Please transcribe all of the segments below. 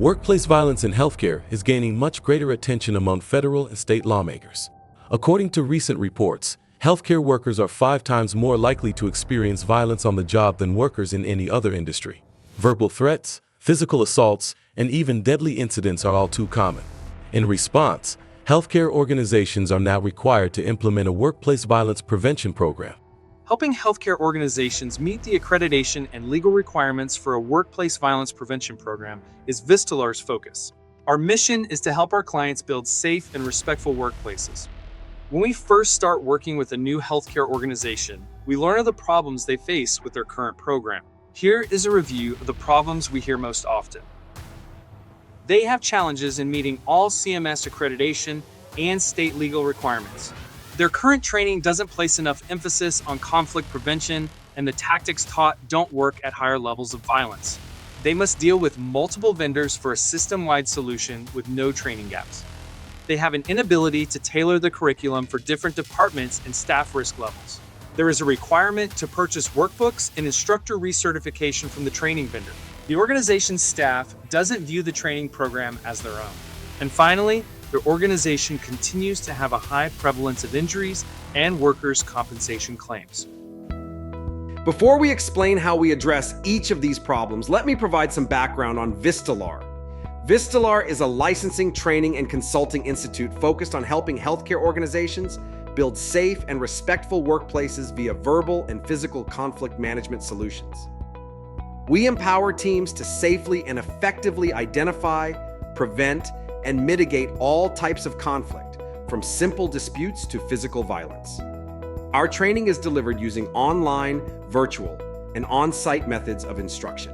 Workplace violence in healthcare is gaining much greater attention among federal and state lawmakers. According to recent reports, healthcare workers are 5 times more likely to experience violence on the job than workers in any other industry. Verbal threats, physical assaults, and even deadly incidents are all too common. In response, healthcare organizations are now required to implement a workplace violence prevention program. Helping healthcare organizations meet the accreditation and legal requirements for a workplace violence prevention program is Vistelar's focus. Our mission is to help our clients build safe and respectful workplaces. When we first start working with a new healthcare organization, we learn of the problems they face with their current program. Here is a review of the problems we hear most often. They have challenges in meeting all CMS accreditation and state legal requirements. Their current training doesn't place enough emphasis on conflict prevention, and the tactics taught don't work at higher levels of violence. They must deal with multiple vendors for a system-wide solution with no training gaps. They have an inability to tailor the curriculum for different departments and staff risk levels. There is a requirement to purchase workbooks and instructor recertification from the training vendor. The organization's staff doesn't view the training program as their own. And finally, their organization continues to have a high prevalence of injuries and workers' compensation claims. Before we explain how we address each of these problems, let me provide some background on Vistelar. Vistelar is a licensing, training, and consulting institute focused on helping healthcare organizations build safe and respectful workplaces via verbal and physical conflict management solutions. We empower teams to safely and effectively identify, prevent, and mitigate all types of conflict, from simple disputes to physical violence. Our training is delivered using online, virtual, and on-site methods of instruction.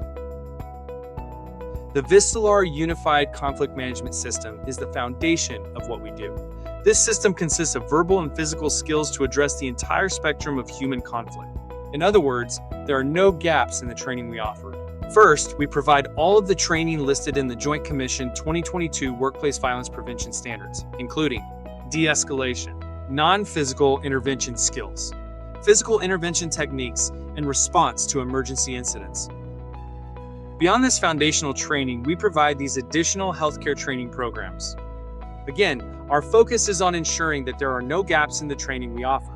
The Vistelar Unified Conflict Management System is the foundation of what we do. This system consists of verbal and physical skills to address the entire spectrum of human conflict. In other words, there are no gaps in the training we offer. First, we provide all of the training listed in the Joint Commission 2022 Workplace Violence Prevention Standards, including de-escalation, non-physical intervention skills, physical intervention techniques, and response to emergency incidents. Beyond this foundational training, we provide these additional healthcare training programs. Again, our focus is on ensuring that there are no gaps in the training we offer.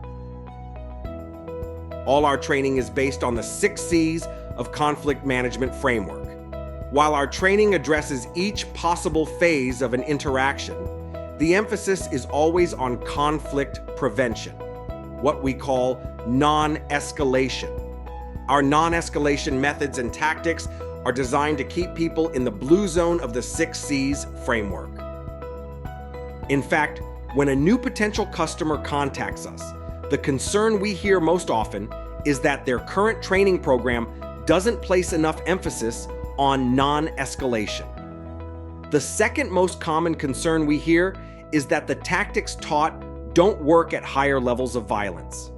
All our training is based on the 6 C's of conflict management framework. While our training addresses each possible phase of an interaction, the emphasis is always on conflict prevention, what we call non-escalation. Our non-escalation methods and tactics are designed to keep people in the blue zone of the 6 C's framework. In fact, when a new potential customer contacts us, the concern we hear most often is that their current training program doesn't place enough emphasis on non-escalation. The second most common concern we hear is that the tactics taught don't work at higher levels of violence.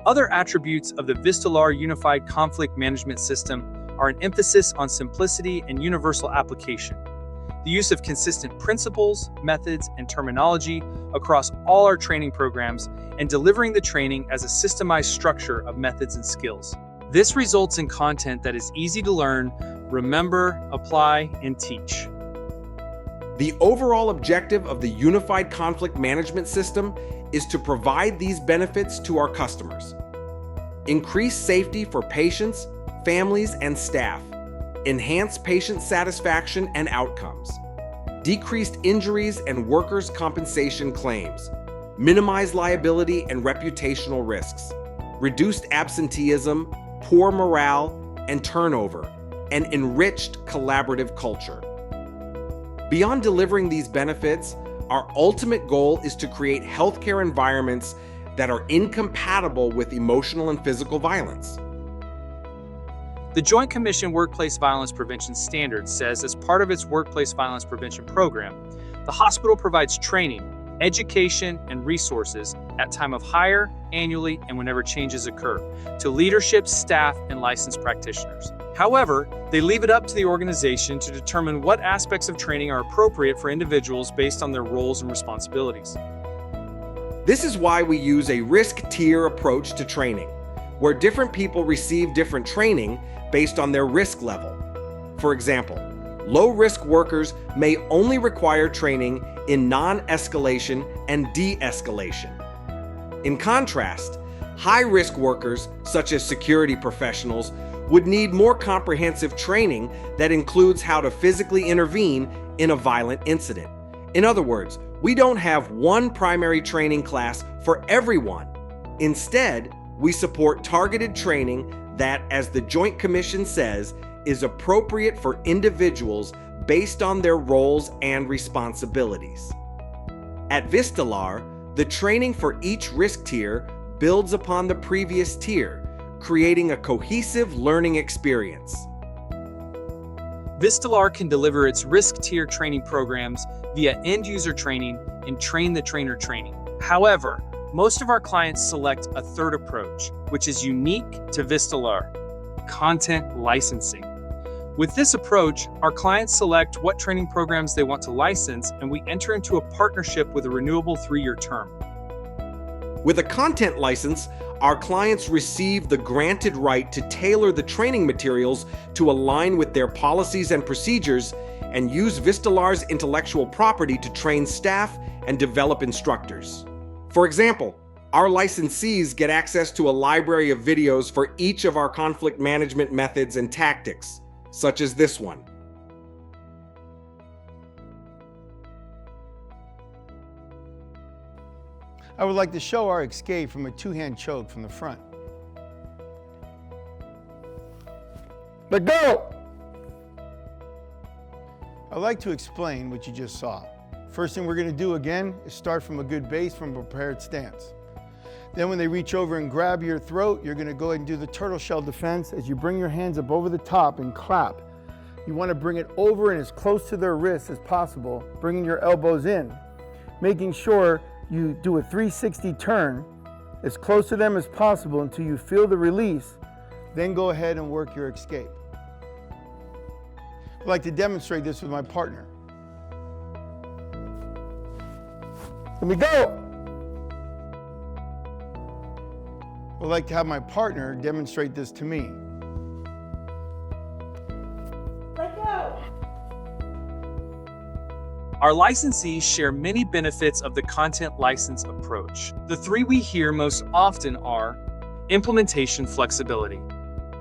Other attributes of the Vistelar Unified Conflict Management System are an emphasis on simplicity and universal application, the use of consistent principles, methods, and terminology across all our training programs, and delivering the training as a systemized structure of methods and skills. This results in content that is easy to learn, remember, apply, and teach. The overall objective of the Unified Conflict Management System is to provide these benefits to our customers. Increase safety for patients, families, and staff. Enhance patient satisfaction and outcomes. Decreased injuries and workers' compensation claims. Minimize liability and reputational risks. Reduced absenteeism, poor morale and turnover, and enriched collaborative culture. Beyond delivering these benefits, our ultimate goal is to create healthcare environments that are incompatible with emotional and physical violence. The Joint Commission Workplace Violence Prevention Standards says, as part of its workplace violence prevention program, the hospital provides training, education, and resources at time of hire, annually, and whenever changes occur, to leadership, staff, and licensed practitioners. However, they leave it up to the organization to determine what aspects of training are appropriate for individuals based on their roles and responsibilities. This is why we use a risk tier approach to training, where different people receive different training based on their risk level. For example, Low-risk workers may only require training in non-escalation and de-escalation. In contrast, high-risk workers, such as security professionals, would need more comprehensive training that includes how to physically intervene in a violent incident. In other words, we don't have one primary training class for everyone. Instead, we support targeted training that, as the Joint Commission says, is appropriate for individuals based on their roles and responsibilities. At Vistelar, the training for each risk tier builds upon the previous tier, creating a cohesive learning experience. Vistelar can deliver its risk tier training programs via end-user training and train-the-trainer training. However, most of our clients select a third approach, which is unique to Vistelar: content licensing. With this approach, our clients select what training programs they want to license, and we enter into a partnership with a renewable 3-year term. With a content license, our clients receive the granted right to tailor the training materials to align with their policies and procedures and use Vistelar's intellectual property to train staff and develop instructors. For example, our licensees get access to a library of videos for each of our conflict management methods and tactics, such as this one. I would like to show our escape from a two-hand choke from the front. Let go! I'd like to explain what you just saw. First thing we're going to do again is start from a good base from a prepared stance. Then when they reach over and grab your throat, you're going to go ahead and do the turtle shell defense as you bring your hands up over the top and clap. You want to bring it over and as close to their wrists as possible, bringing your elbows in, making sure you do a 360 turn as close to them as possible until you feel the release. Then go ahead and work your escape. I'd like to demonstrate this with my partner. Let me go! I'd like to have my partner demonstrate this to me. Let go! Our licensees share many benefits of the content license approach. The 3 we hear most often are implementation flexibility.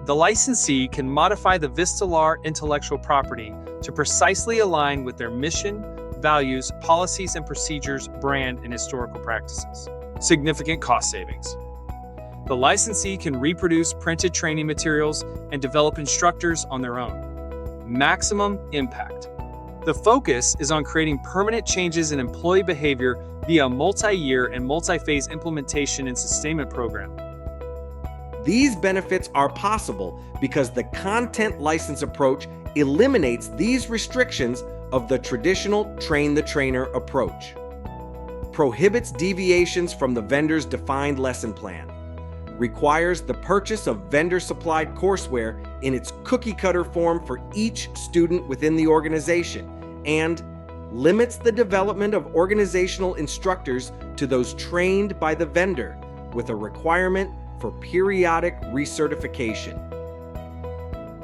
The licensee can modify the Vistelar intellectual property to precisely align with their mission, values, policies and procedures, brand, and historical practices. Significant cost savings. The licensee can reproduce printed training materials and develop instructors on their own. Maximum impact. The focus is on creating permanent changes in employee behavior via a multi-year and multi-phase implementation and sustainment program. These benefits are possible because the content license approach eliminates these restrictions of the traditional train-the-trainer approach, prohibits deviations from the vendor's defined lesson plan, requires the purchase of vendor-supplied courseware in its cookie-cutter form for each student within the organization, and limits the development of organizational instructors to those trained by the vendor, with a requirement for periodic recertification.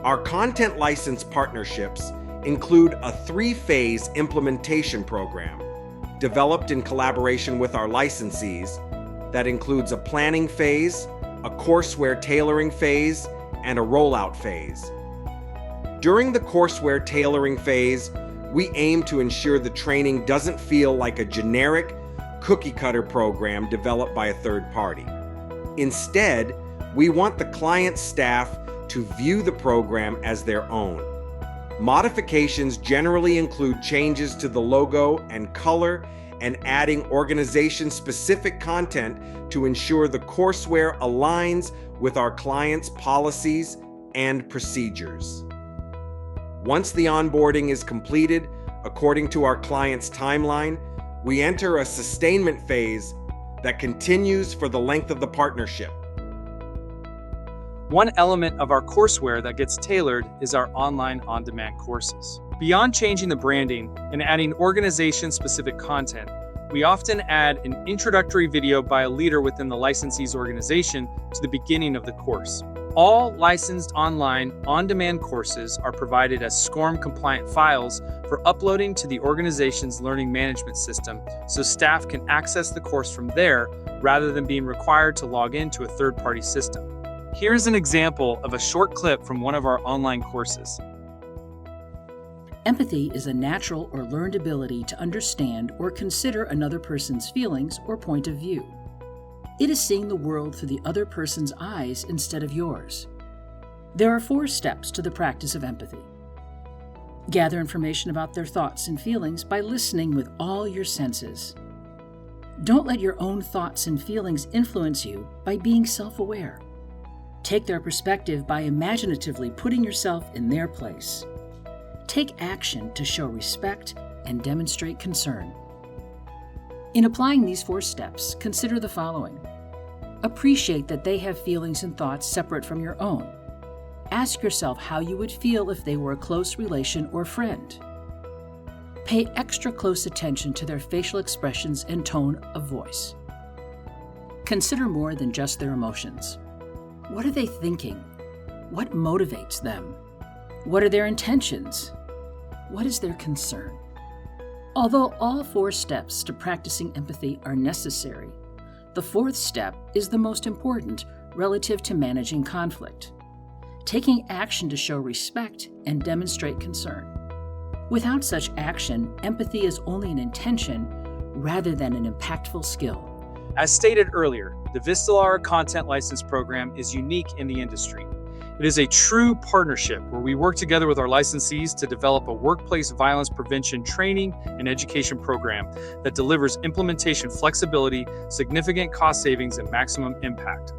Our content license partnerships include a 3-phase implementation program developed in collaboration with our licensees that includes a planning phase, a courseware tailoring phase, and a rollout phase. During the courseware tailoring phase, we aim to ensure the training doesn't feel like a generic cookie-cutter program developed by a third party. Instead, we want the client staff to view the program as their own. Modifications generally include changes to the logo and color and adding organization-specific content to ensure the courseware aligns with our clients' policies and procedures. Once the onboarding is completed, according to our client's timeline, we enter a sustainment phase that continues for the length of the partnership. One element of our courseware that gets tailored is our online on-demand courses. Beyond changing the branding and adding organization-specific content, we often add an introductory video by a leader within the licensee's organization to the beginning of the course. All licensed online, on-demand courses are provided as SCORM-compliant files for uploading to the organization's learning management system, so staff can access the course from there rather than being required to log into a third-party system. Here's an example of a short clip from one of our online courses. Empathy is a natural or learned ability to understand or consider another person's feelings or point of view. It is seeing the world through the other person's eyes instead of yours. There are 4 steps to the practice of empathy. Gather information about their thoughts and feelings by listening with all your senses. Don't let your own thoughts and feelings influence you by being self-aware. Take their perspective by imaginatively putting yourself in their place. Take action to show respect and demonstrate concern. In applying these 4 steps, consider the following. Appreciate that they have feelings and thoughts separate from your own. Ask yourself how you would feel if they were a close relation or friend. Pay extra close attention to their facial expressions and tone of voice. Consider more than just their emotions. What are they thinking? What motivates them? What are their intentions? What is their concern? Although all 4 steps to practicing empathy are necessary, the 4th step is the most important relative to managing conflict, taking action to show respect and demonstrate concern. Without such action, empathy is only an intention rather than an impactful skill. As stated earlier, the Vistelar Content License Program is unique in the industry. It is a true partnership where we work together with our licensees to develop a workplace violence prevention training and education program that delivers implementation flexibility, significant cost savings, and maximum impact.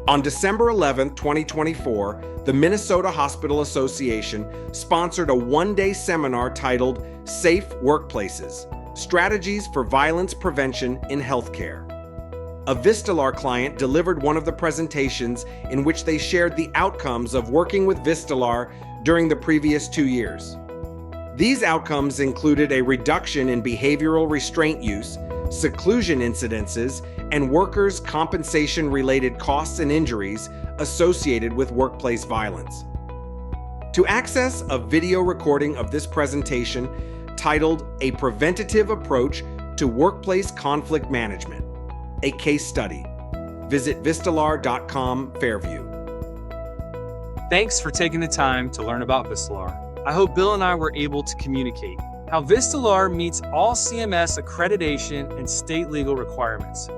On December 11, 2024, the Minnesota Hospital Association sponsored a 1-day seminar titled Safe Workplaces: Strategies for Violence Prevention in Healthcare. A Vistelar client delivered one of the presentations in which they shared the outcomes of working with Vistelar during the previous 2 years. These outcomes included a reduction in behavioral restraint use, seclusion incidences, and workers' compensation-related costs and injuries associated with workplace violence. To access a video recording of this presentation titled A Preventative Approach to Workplace Conflict Management, a case study, visit Vistelar.com Fairview. Thanks for taking the time to learn about Vistelar. I hope Bill and I were able to communicate how Vistelar meets all CMS accreditation and state legal requirements.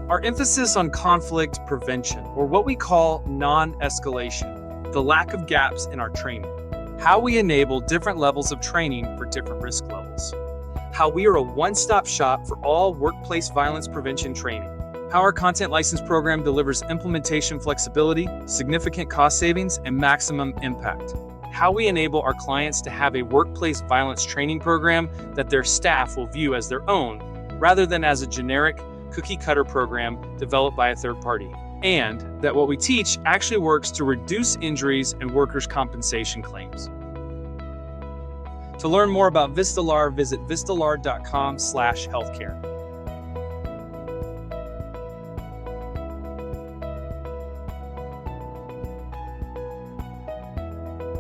Our emphasis on conflict prevention, or what we call non-escalation, the lack of gaps in our training, how we enable different levels of training for different risk levels, how we are a one-stop shop for all workplace violence prevention training, how our content license program delivers implementation flexibility, significant cost savings, and maximum impact, how we enable our clients to have a workplace violence training program that their staff will view as their own, rather than as a generic cookie-cutter program developed by a third party, and that what we teach actually works to reduce injuries and workers' compensation claims. To learn more about Vistelar, visit Vistelar.com/healthcare.